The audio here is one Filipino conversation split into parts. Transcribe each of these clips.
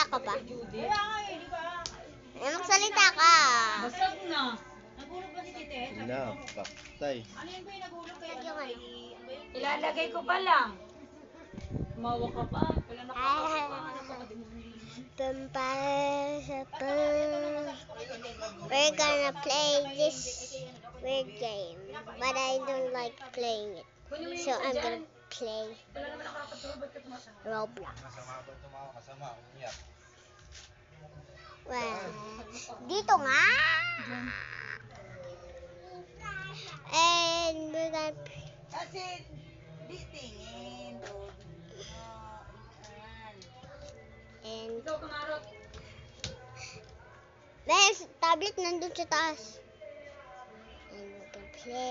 ka pa. Kaya nga eh, di ba? Magsalita ka. Basag na. Nagulog ba si Tite? Na, paktay. Ano yun ba yung nagulog kaya Yung ano? ilalagay ko pa lang. Mawa ka pa. Wala We're gonna play this weird game, but I don't like playing it. So I'm gonna play Roblox. Well, dito nga. And we're gonna Kasi, di tingin. and Ikaw kamarot. there's tablet nandun sa taas. And we're gonna play.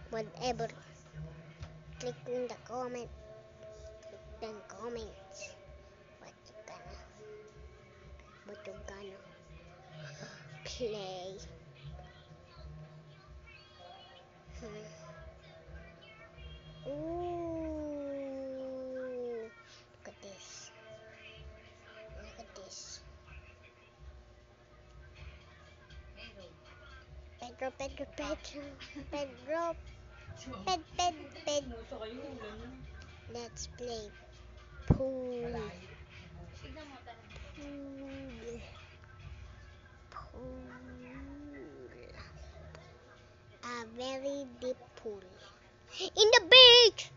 Whatever. Click in the comment. Then comments. What you gonna play? Ooh, look at this. Pedro. Let's play pool. A very deep pool. In the beach.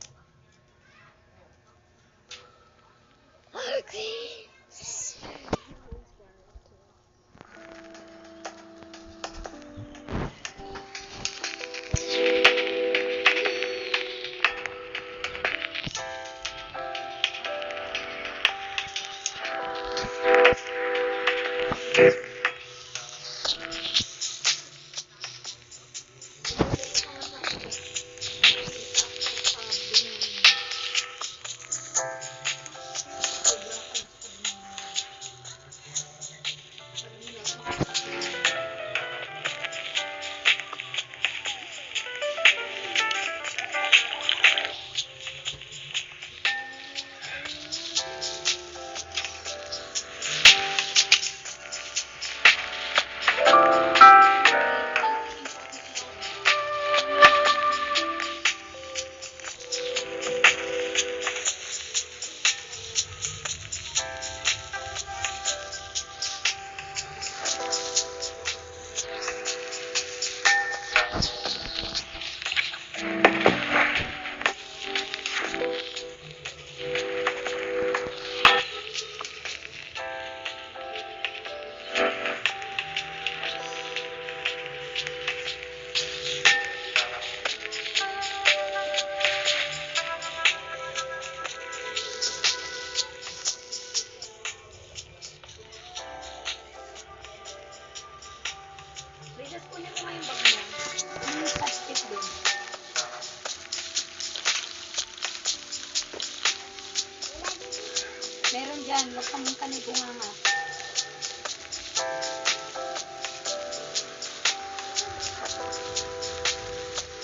Meron dyan, huwag kang kanigunga nga.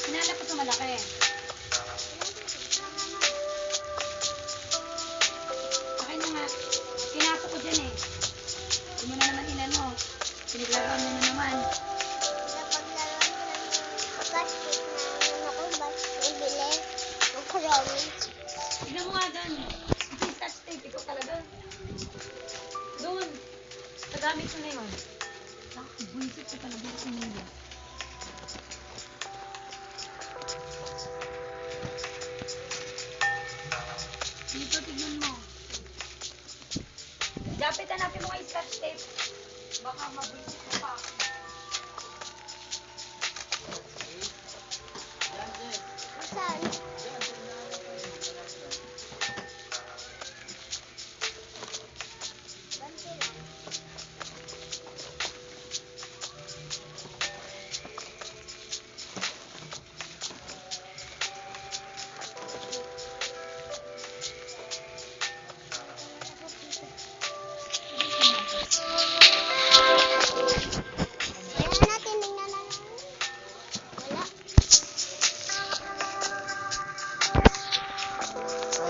Hinanap ko ito malaki. Akin na nga. Tinapo ko dyan eh. Hindi mo na naman inano. Piniglaro mo na naman. Tignan mo nga doon. Please touch tape. Ikaw talaga. Doon. Sa gamit ko na yun. Buisit ka talaga sa nila. Dito, tignan mo. Dapat hanapin mo kay scotch tape. Baka mabuisit ka pa.